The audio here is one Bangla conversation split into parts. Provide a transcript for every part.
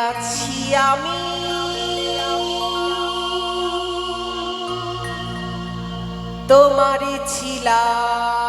আছি আমি তোমারই ছিলাম।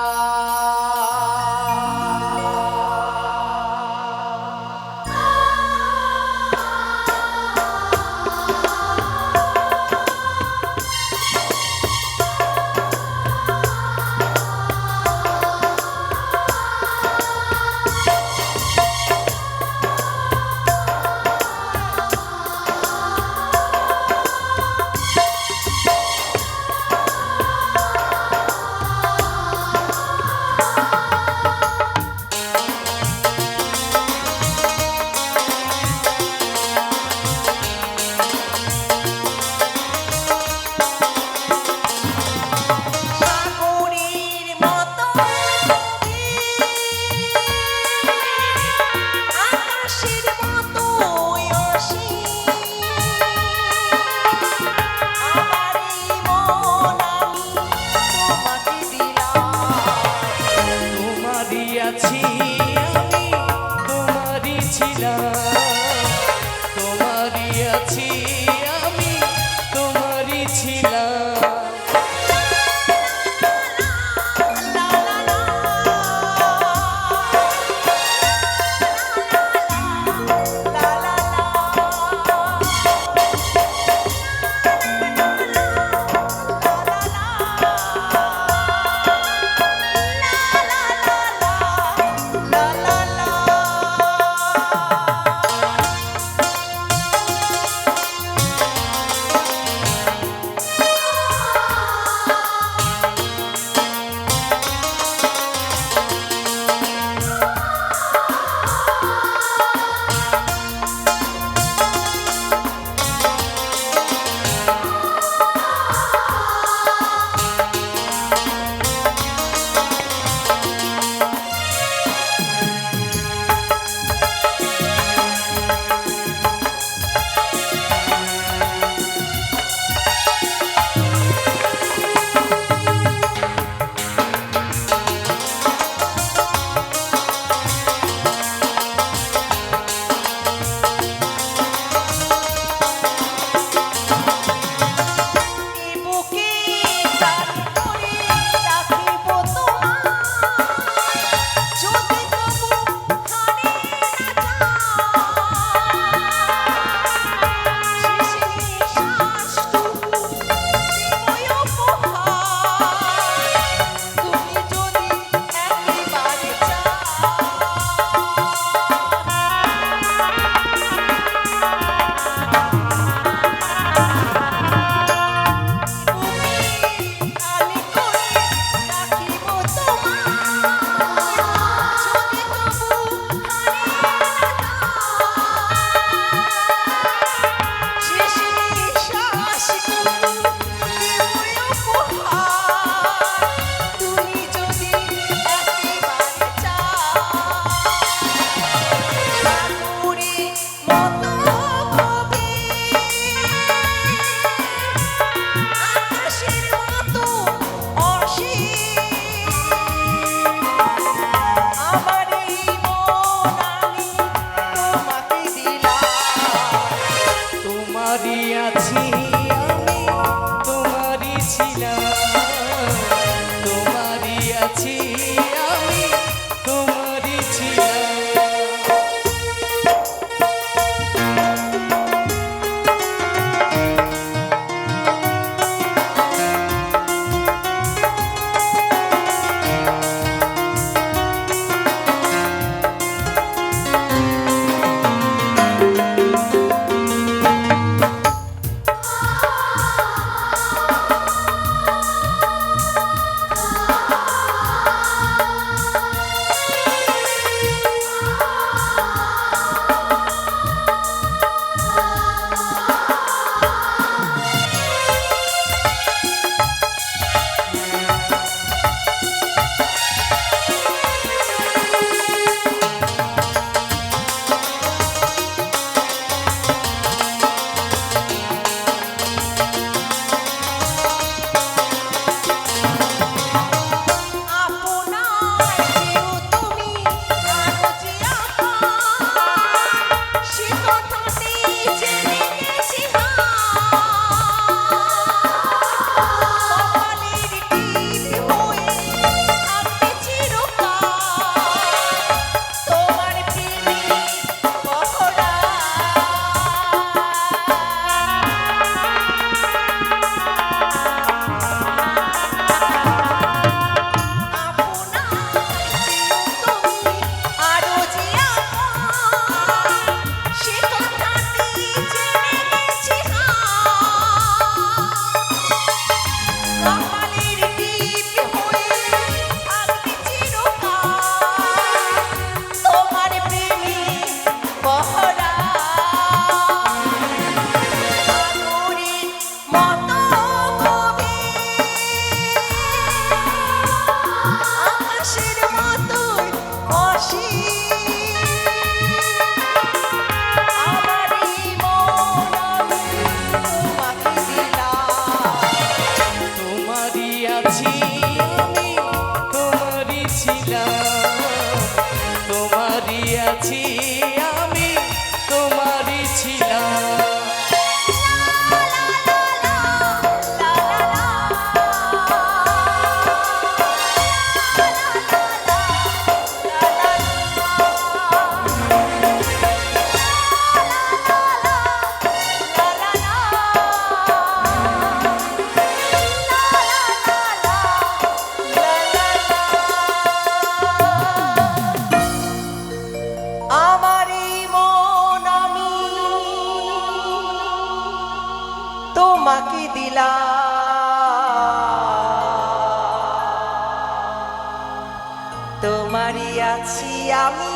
তোমারই আছি আমি,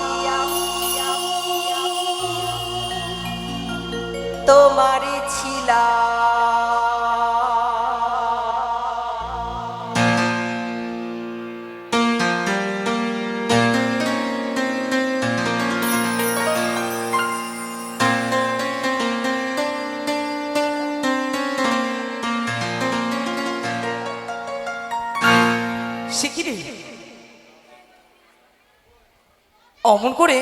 তোমারই ছিলাম। সে কি রে, অমন করে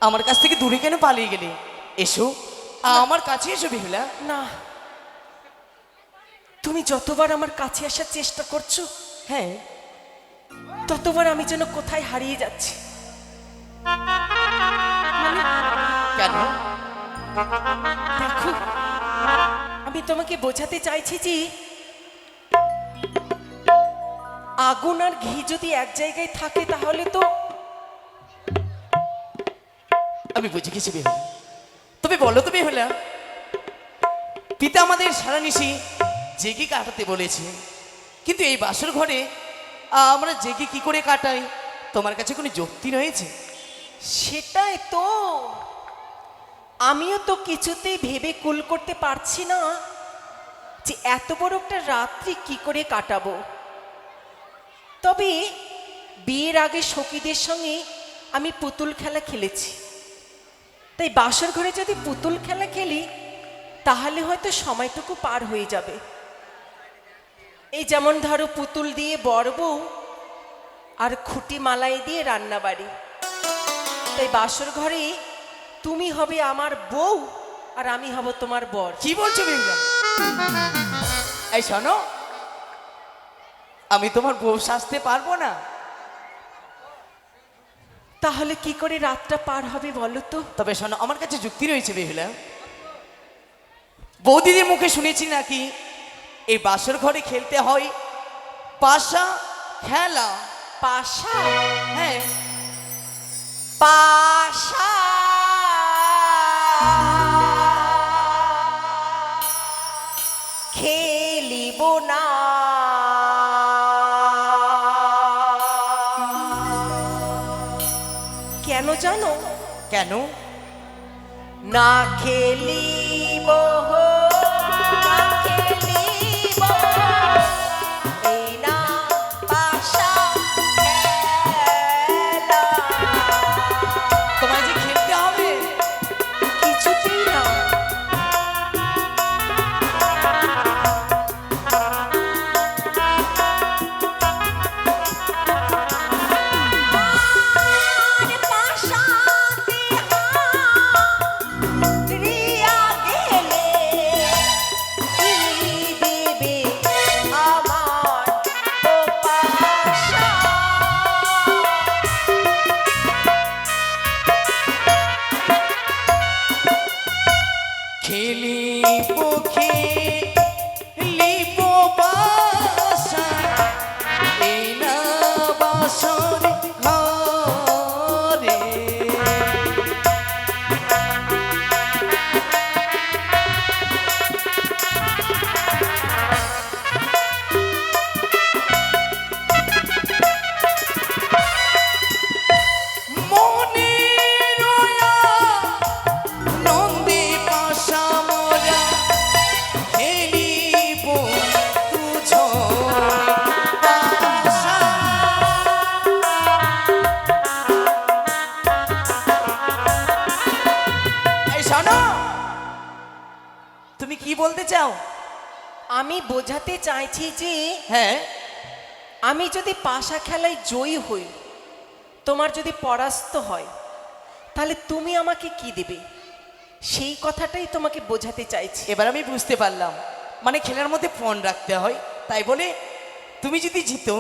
আমার কাছ থেকে দূরে কেন পালিয়ে গেলে? এসো, আমার কাছে এসো বেহুলা। না, তুমি যতবার আমার কাছে আসার চেষ্টা করছো, হ্যাঁ, ততবার আমি যেন কোথায় হারিয়ে যাচ্ছি। কেন? দেখো, আমি তোমাকে বোঝাতে চাইছি যে আগুন আর ঘি যদি এক জায়গায় থাকে তাহলে তো। আমি বুঝে গেছি বেহুলা, তবে বলো তো বেহুলা, পিতা আমাদের সারা নিশি জেগে কাটাতে বলেছে, কিন্তু এই বাসর ঘরে আমরা জেগে কি করে কাটাই? তোমার কাছে কোনো যুক্তি রয়েছে? সেটাই তো, আমিও তো কিছুতেই ভেবে কুল করতে পারছি না যে এত বড় একটা রাত্রি কি করে কাটাবো। তবে বিয়ের আগে সখীদের সঙ্গে আমি পুতুল খেলা খেলেছি, তাই বাসর ঘরে যদি পুতুল খেলা খেলি তাহলে হয়তো সময়টুকু পার হয়ে যাবে। এই যেমন ধরো, পুতুল দিয়ে বর বউ আর খুঁটি মালাই দিয়ে রান্নাবাড়ি। তাই বাসর ঘরে তুমি হবে আমার বউ আর আমি হব তোমার বর। কি বলছো বেহুলা? এই শোনো, আমি তোমার বউ সাজতে পারবো না। তাহলে কি করে রাতটা পার হবে বলো তো? তবে শোনো, আমার কাছে যুক্তি রয়েছে বেহুলা। বৌদিদের মুখে শুনেছি নাকি এই বাসর ঘরে খেলতে হয় পাশা খেলা। পাশা? হ্যাঁ, পাশা খেলিব না, কেন জানো? কেন? না খেলিব, না খেলিব এই না পাশা খেলা। তোমায় যে খেলতে হবে। কিছুতেই না। তুমি কি বলতে চাও? আমি বোঝাতে চাইছি যে হ্যাঁ, আমি যদি পাশা খেলায় জয়ী হই, তোমার যদি পরাস্ত হয়, তাহলে তুমি আমাকে কি দেবে, সেই কথাটাই তোমাকে বোঝাতে চাইছি। এবার আমি বুঝতে পারলাম, মানে খেলার মধ্যে ফোন রাখতে হয়, তাই বলে তুমি যদি জিতো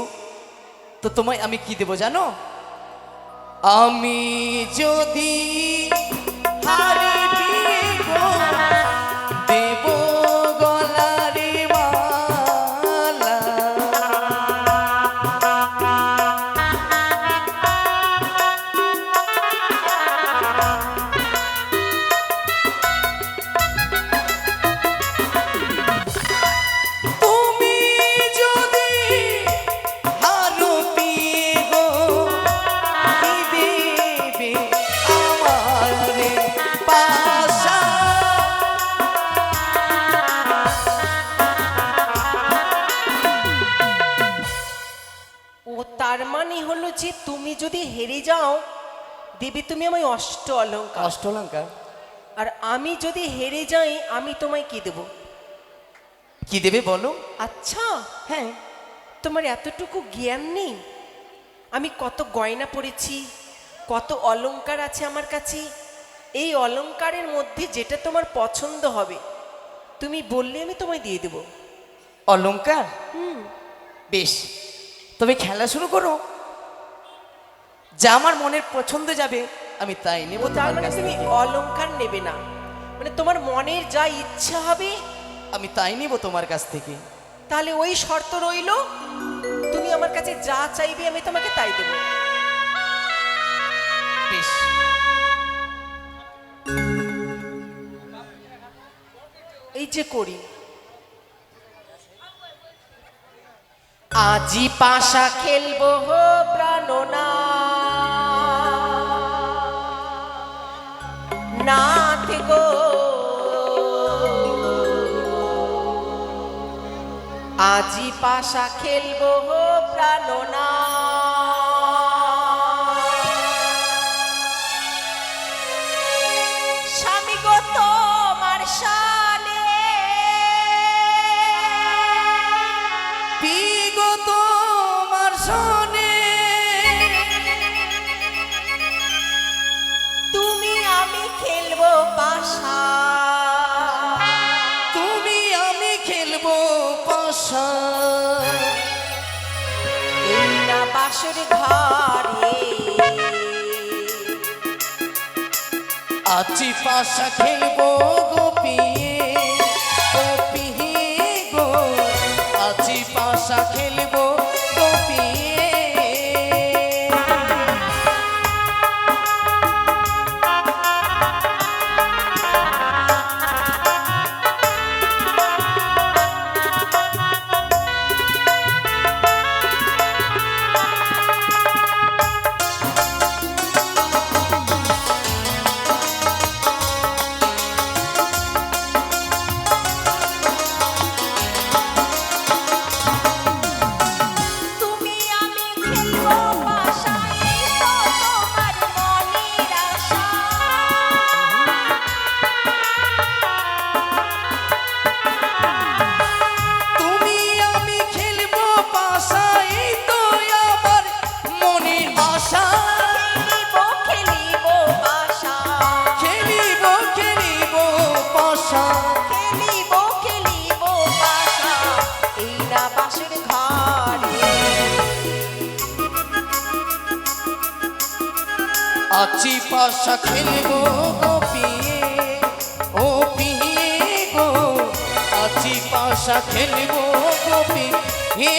তো তোমায় আমি কি দেবো জানো? আমি যদি হারি দেব গলারে মালা। তুমি যদি হারো গো তার মানে হলো যে তুমি যদি হেরে যাও দেবে তুমি আমায় অষ্ট অলঙ্কার, অষ্টলঙ্কার। আর আমি যদি হেরে যাই আমি তোমায় কি দেব? কি দেবে বলো? আচ্ছা, হ্যাঁ, তোমার এতটুকু জ্ঞান নেই? আমি কত গয়না পরেছি, কত অলংকার আছে আমার কাছে। এই অলংকারের মধ্যে যেটা তোমার পছন্দ হবে তুমি বললে আমি তোমায় দিয়ে দেব। অলঙ্কার? বেশ, তবে খেলা শুরু করো। যা আমার মনের পছন্দ যাবে আমি তাই নেব তার তোমার মানে কাছ তুমি থেকে। অলংকার নেবে না, মানে তোমার মনের যা ইচ্ছা হবে আমি তাই নেব তোমার কাছ থেকে। তাহলে ওই শর্ত রইলো, তুমি আমার কাছে যা চাইবে আমি তোমাকে তাই দেব। বেশ, এই যে করি, আজি পাশা খেলবো হো প্রাণনা নাথ গো, আজি পাশা খেলবো হো প্রাণনা, স্বামী গো তোমার শানে বিগত আমার শোনে, তুমি আমি খেলবো পাশা, তুমি আমি খেলবো পাশা। এই না বাসর ঘরে আজি পাশা খেলবো গোপিয়ে, গোপিয়ে গো, আজি পাশা খেলবো গোপিয়ে। তুমি আমি খেলবো পাশা, এই তো তোমার মনের আশা। তুমি আমি খেলবো পাশা, এই তো আমার মনের আশা। খেলিব পাশা, খেলিব খেলিব পাশা। খেলিব পাশা, এই না বাসর ঘরে আজি পাশা খেলবো গোপিয়ে, ও পিয়ে গো, আজি পাশা খেলবো গোপিয়ে।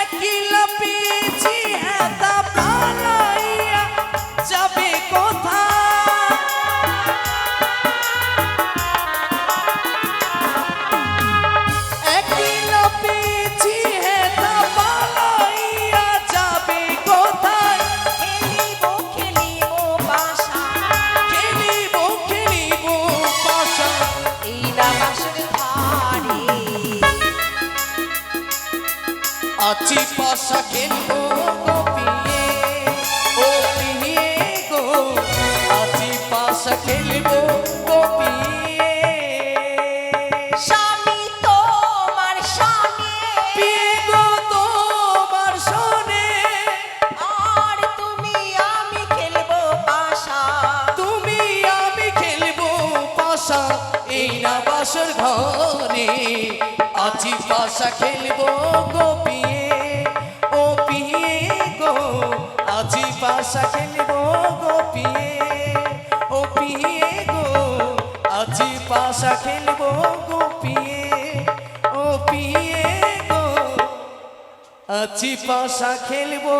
একলা পেয়েছি এতা পালাইয়া যাবে কোথায়? একলা পেয়েছি এতা পালাইয়া যাবে কোথায়? খেলিব পাশা, খেলিব খেলিব পাশা। এই না বাসর ঘরে আজি পাশা খেলবো গোপিয়ে, ও পিয়ে গো, আজি পাশা খেলবো গোপিয়ে। স্বামী তোমার শানে পিয়ে গো তোমার শোনে, আর তুমি আমি খেলবো পাশা, তুমি আমি খেলবো পাশা। এই না বাসর ঘরে আজি পাশা খেলবো গোপিয়ে, ও পিয়ে গো, আজি পাশা খেলবো গোপিয়ে, ও পিয়ে গো, আজি পাশা খেলবো গো পিয়ে ও পিয়ে গো আছি পাশা খেলবো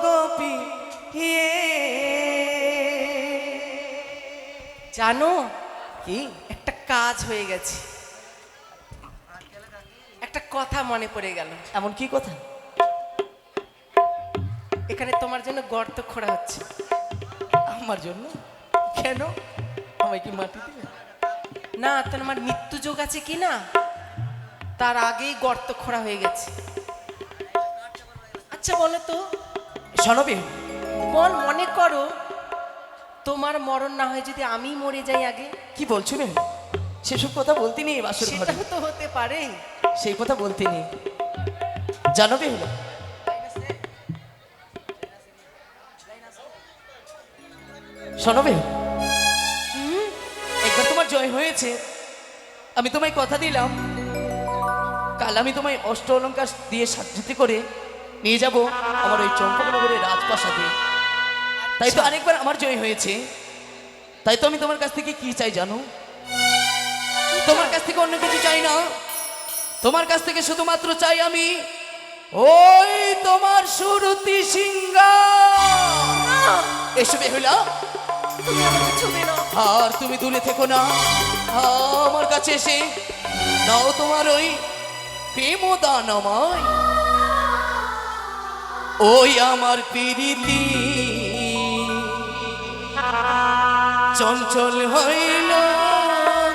গো পিয়ে। জানো কি? একটা কাজ হয়ে গেছে, একটা কথা মনে পড়ে গেল। এমন কি কথা? এখানে তোমার জন্য গর্ত খোঁড়া হচ্ছে। আমার জন্য? কেন? আমায় কি মাটি দিবে? না, তোমার মৃত্যু যোগ আছে কি না, তার আগেই গর্ত খোঁড়া হয়ে গেছে। আচ্ছা বলো তো, শোনবে, মনে করো তোমার মরণ না হয় যদি আমি মরে যাই আগে, কি বলছো বে? সেসব কথা বলতে নেই বাসর ঘরে, সেটাও তো হতে পারে। সেই কথা বলতে নেই। জানবে হলো শোনবে, একবার তোমার জয় হয়েছে, আমি তোমায় কথা দিলাম কাল আমি তোমায় অষ্ট অলঙ্কার দিয়ে সাজ্জিত করে নিয়ে যাব আমার ওই চম্পকনগরের রাজপ্রাসাদে। তাই তো আরেকবার আমার জয় হয়েছে, তাই তো আমি তোমার কাছ থেকে কি চাই জানো? তোমার কাছ থেকে অন্য কিছু চাই না, তোমার কাছ থেকে শুধুমাত্র চাই আমি ওই তোমার সুরতি সিংহা। এসবে হইলা তুমি আমাকে ছুবে না। আর তুমি দূরে থেকো না, আমার কাছে এসে নাও তোমার ওই প্রেমদান আমায়। ওই আমার প্রীতি চঞ্চল হইল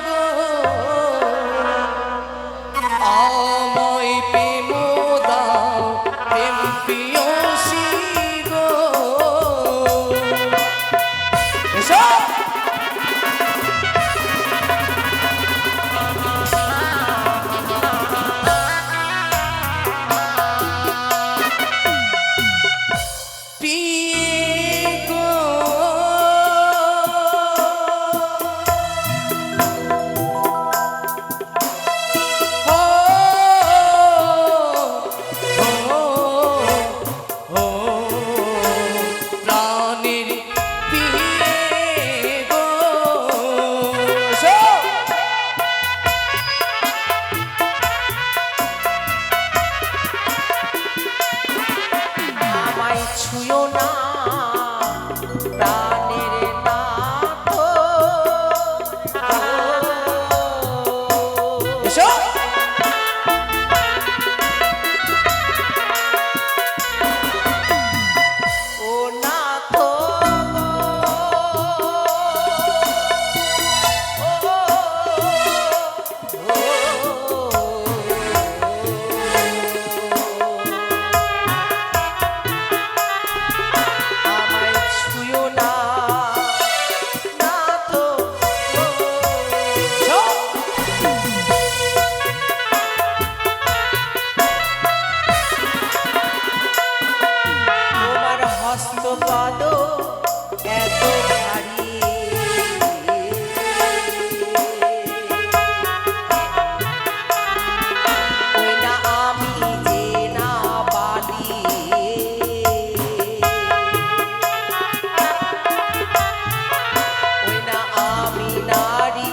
গো, আমায় প্রেম দাও প্রেম প্রিয়সী গো। এসো পিয়ে গো, ও, ও, ও, প্রাণের পিয়ে গো। এসো। আমায় ছুঁয়ো না প্রাণের নাথ। এসো। ও নাথ আমায় ছুঁয়ো না নাথ। এসো। তোমার হস্তপদ এত ভারী, ওই না আমি যে না বালি, ওই না আমি নারী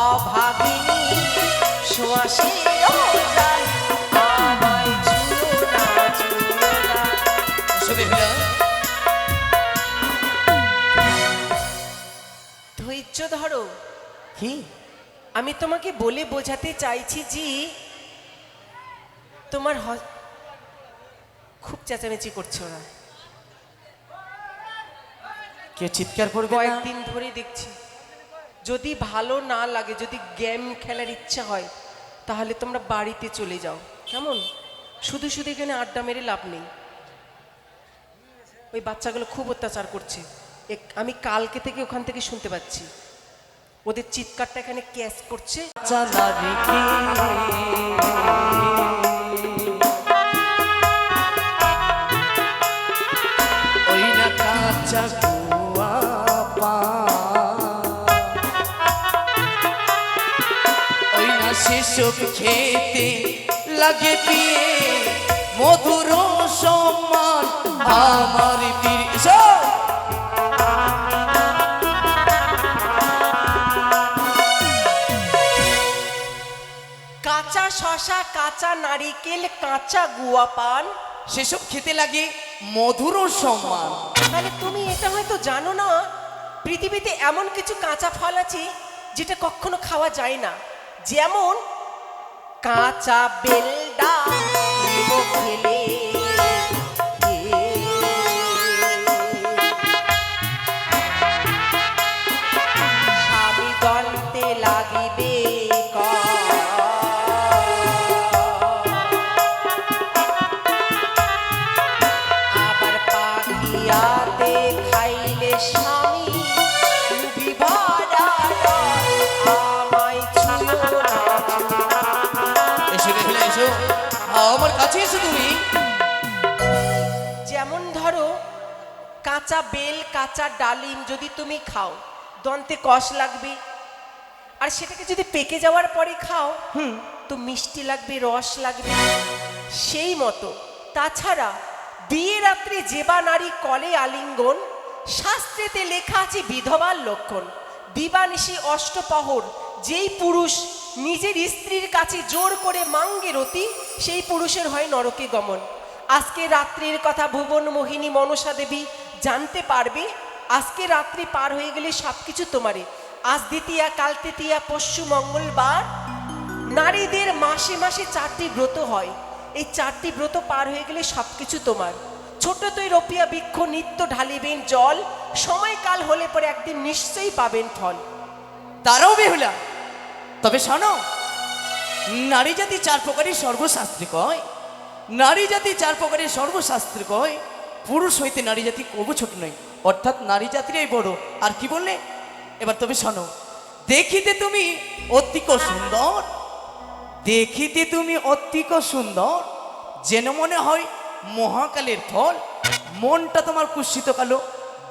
অভাগিনী শ্বাসে জানি। আমায় ছুঁয়ো না, ছুঁয়ো না। এসো বেহুলা। ধৈর্য ধরো। কি? আমি তোমাকে বলে বোঝাতে চাইছি যে তোমার খুব চেঁচামেচি করছো না, কেউ চিৎকার করবে না? কয়েকদিন ধরে দেখছি। যদি ভালো না লাগে, যদি গেম খেলার ইচ্ছা হয়, তাহলে তোমরা বাড়িতে চলে যাও, কেমন? শুধু শুধু এখানে আড্ডা মেরে লাভ নেই। ওই বাচ্চাগুলো খুব অত্যাচার করছে, আমি কালকে থেকে ওখান থেকে শুনতে পাচ্ছি। ওদের চিৎকারটা এখানে ক্যাচ করছে। চালা রেখে ওই না কাঁচা কুয়া পা, ওই না সেসব খেতে লাগে পিয়ে মধুর সম্মান আমার বীর। শশা, কাঁচা নারিকেল, কাঁচা গুয়া পান, সেসব খেতে লাগে মধুর ও সম্মান। তাহলে তুমি এটা হয়তো জানো না, পৃথিবীতে এমন কিছু কাঁচা ফল আছে যেটা কখনো খাওয়া যায় না। যেমন কাঁচা বেলডা খেলে স্বামী দন্তে লাগিবে আবার পাখিয়াতে খাইলে স্বামী আমায় ছুঁয়ো না। এসো দেখলে এসো, আমার কাছে এসো তুমি। যেমন ধরো কাঁচা বেল, কাঁচা ডালিম যদি তুমি খাও দন্তে কষ লাগবে, আর সেটাকে যদি পেকে যাওয়ার পরে খাও তো মিষ্টি লাগবে, রস লাগবে। সেই মতো তাছাড়া বিয়ে রাত্রে যেবা নারী কলে আলিঙ্গন, শাস্ত্রেতে লেখা আছে বিধবার লক্ষণ। দিবানিশি অষ্টপহর যেই পুরুষ নিজের স্ত্রীর কাছে জোর করে মাঙ্গে রতি, সেই পুরুষের হয় নরকে গমন। আজকে রাত্রির কথা ভুবন মোহিনী মনসা দেবী জানতে পারবে। আজকে রাত্রি পার হয়ে গেলে সব কিছু তোমারে। আজ দ্বিতীয়া, কাল তৃতীয়া, পরশু মঙ্গলবার। নারীদের মাসে মাসে 4টি ব্রত হয়। এই 4টি ব্রত পার হয়ে গেলে সব কিছু তোমার। ছোট তুই রপিয়া বৃক্ষ নিত্য ঢালিবেন জল, সময়কাল হলে পরে একদিন নিশ্চয়ই পাবেন ফল। তারাও বেহুলা, তবে শোনো, নারী জাতি 4 প্রকারের সর্বশাস্ত্রে কয়। নারী জাতি 4 প্রকারের সর্বশাস্ত্রে কয়। পুরুষ হইতে নারী জাতি কবু ছোট নয়, অর্থাৎ নারী জাতিরাই বড়। আর কি বললে এবার? তবে শোনো, দেখিতে তুমি অতিক সুন্দর, দেখিতে তুমি অতিক সুন্দর, যেন মনে হয় মহাকালের ফল। মনটা তোমার কুৎসিত কালো,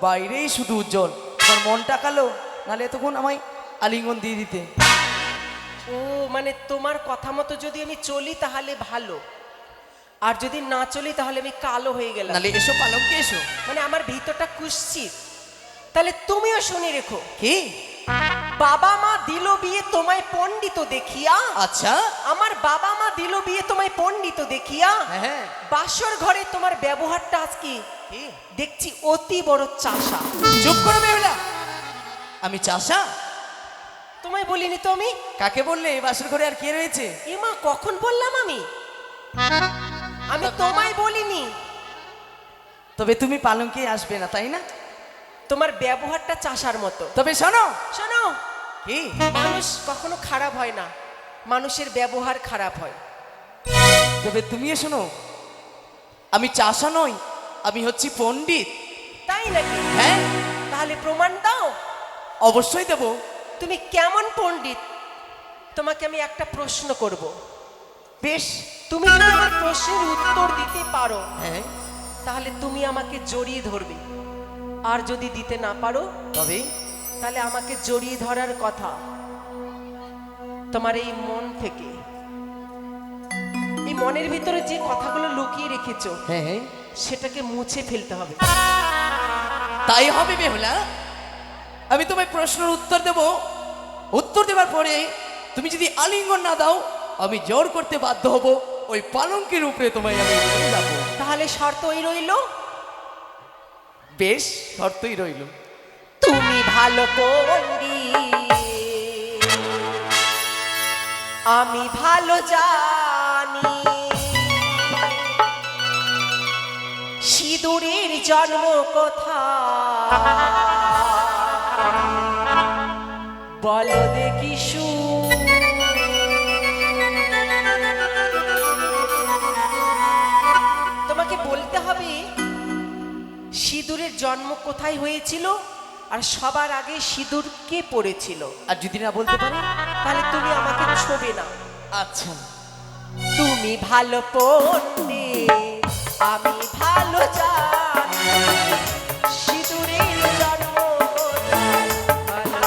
বাইরেই শুধু উজ্জ্বল। তোমার মনটা কালো, নাহলে তখন আমায় আলিঙ্গন দিয়ে দিতে। ও মানে তোমার কথা মতো যদি আমি চলি তাহলে ভালো, আর যদি না চলি তাহলে আমি কালো হয়ে গেলাম। নাহলে এসো পালঙ্কে এসো। মানে আমার ভিতরটা কুৎসিত। তাহলে তুমিও শুনে রেখো, কি? বাবা মা দিল বিয়ে তোমায় পণ্ডিত দেখিয়া। আচ্ছা, আমার বাবা মা দিল বিয়ে তোমায় পণ্ডিত দেখিয়া। হ্যাঁ, বাসর ঘরে তোমার ব্যবহারটা আজকে দেখছি অতি বড় চাষা। চুপ করো বেহুলা, আমি চাষা? তোমায় বলিনি তো আমি। কাকে বললে? বাসর ঘরে আর কে রয়েছে? এমা কখন বললাম আমি? আমি তোমায় বলিনি। তবে তুমি পালঙ্কে আসবে না, তাই না? তোমার ব্যবহারটা চাষার মতো। তবে শোনো, শোনো, কি? মানুষ কখনো খারাপ হয় না, মানুষের ব্যবহার খারাপ হয়। তবে তুমিও শোনো, আমি চাষা নই, আমি হচ্ছি পণ্ডিত। তাই নাকি? হ্যাঁ। তাহলে প্রমাণ দাও। অবশ্যই দেবো। তুমি কেমন পণ্ডিত? তোমাকে আমি একটা প্রশ্ন করব। বেশ। তুমি যদি আমার প্রশ্নের উত্তর দিতে পারো হ্যাঁ, তাহলে তুমি আমাকে জড়িয়ে ধরবে, আর যদি দিতে না পারো তবে তাহলে আমাকে জড়িয়ে ধরার কথা তোমার এই মন থেকে, এই মনের ভিতরে যে কথাগুলো লুকিয়ে রেখেছো হ্যাঁ, সেটাকে মুছে ফেলতে হবে। তাই হবে বেহুলা। আমি তোমায় প্রশ্নের উত্তর দেব। উত্তর দেওয়ার পরে তুমি যদি আলিঙ্গন না দাও, আমি জোর করতে বাধ্য হব, ওই পালঙ্কের উপরে তোমায় আমি নিয়ে যাব। তাহলে শর্ত ওই রইলো। বেশ, শর্তই রইল। তুমি ভালো পণ্ডিত, আমি ভালো জানি, সিঁদুরের জন্ম কোথায় বলো দেখি তোমাকে বলতে হবে সিঁদুরের জন্ম কোথায় হয়েছিল, আর সবার আগে সিঁদুর কে পড়েছিল। আর যদি না বলতে পারি তাহলে তুমি আমাকে ছোবে না। আচ্ছা। তুমি ভালো পণ্ডিত, আমি ভালো জানি, সিঁদুরের জন্ম কোথায় বলো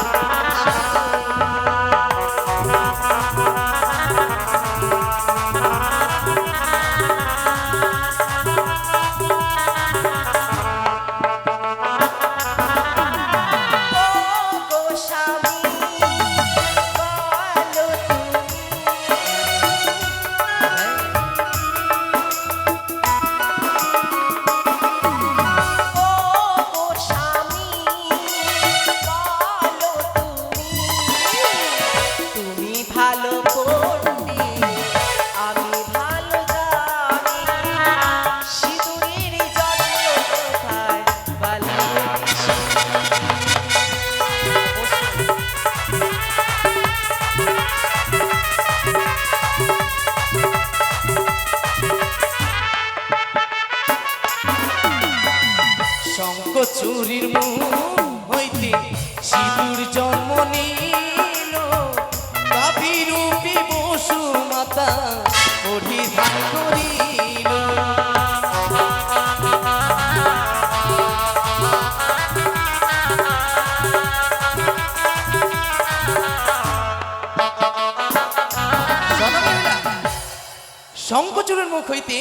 শঙ্খচূড়ের মুখ হইতে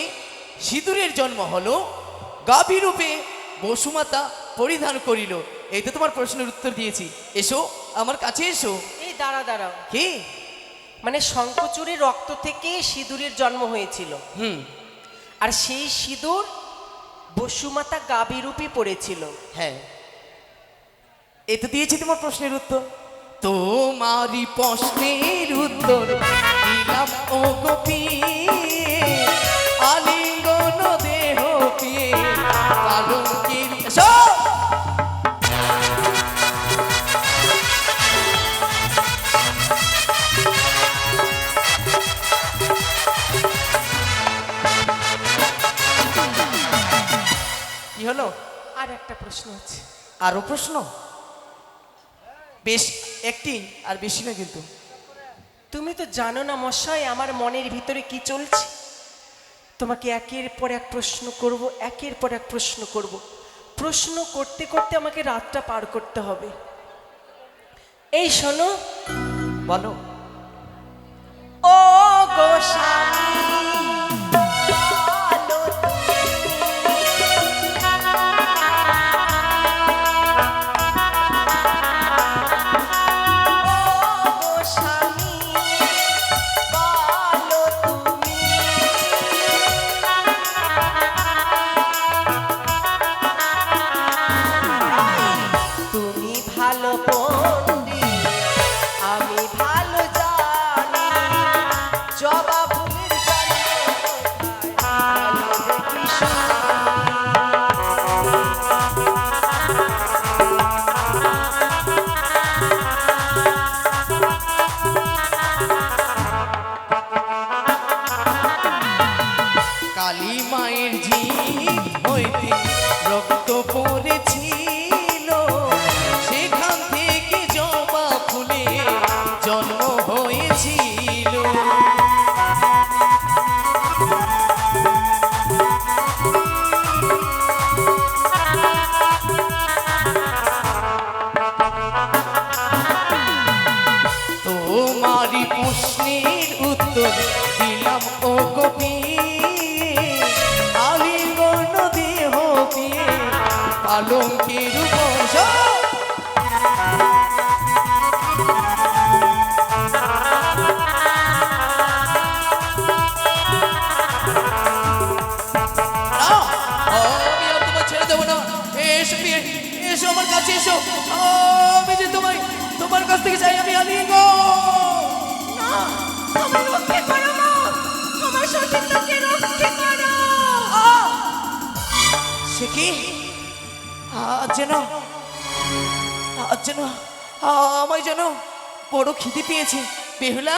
সিঁদুরের জন্ম হলো, গাভী রূপে বসুমাতা পরিধান করিল। এই তো তোমার প্রশ্নের উত্তর দিয়েছি। এসো আমার কাছে এসো। এই দাঁড়াও, কি? মানে শঙ্খচূড়ের রক্ত থেকে সিঁদুরের জন্ম হয়েছিল, আর সেই সিঁদুর বসুমাতা গাভী রূপে পড়েছিল। হ্যাঁ, এই তো দিয়েছি তোমার প্রশ্নের উত্তর। তোমারই প্রশ্নের উত্তর দিলাম ও গোপী, আলিঙ্গন দেহ পিয়ে পালঙ্কের। এসো। কি হলো? আর একটা প্রশ্ন আছে। আরো প্রশ্ন? বেশ, একটি, আর বেশি না কিন্তু। তুমি তো জানো না মশাই আমার মনের ভিতরে কি চলছে। তোমাকে একের পর এক প্রশ্ন করব, একের পর এক প্রশ্ন করব। প্রশ্ন করতে করতে আমাকে রাতটা পার করতে হবে। এই শোনো, বলো। ও গো স্বামী, বলো ও গো স্বামী, বলো তুমি ভালো পণ্ডিত, আমি ভালো জানি, জবা ফুলের জন্য কোথায় বলো দেখি শুনি। কালী মায়ের জিভ হইতে রক্ত পড়েছিল, সেখান থেকে জবা ফুলে জন্ম হয়েছিল। তোমারই প্রশ্নের উত্তর দিলাম ও গোপী, আলিঙ্গন দেহ পিয়ে পালঙ্কের উপর। আমি আর তোমার ছেড়ে দেবো না। এসো বিয়ে, এসো আমার কাছে এসো। আমি যে তোমার কাছ থেকে চাই আমি আলিঙ্গন। আমায় রক্ষে করো মা, আমার সতীত্বকে রক্ষে করো। সে কি? আজ যেন আমায় যেন বড় খিদে পেয়েছে। বেহুলা।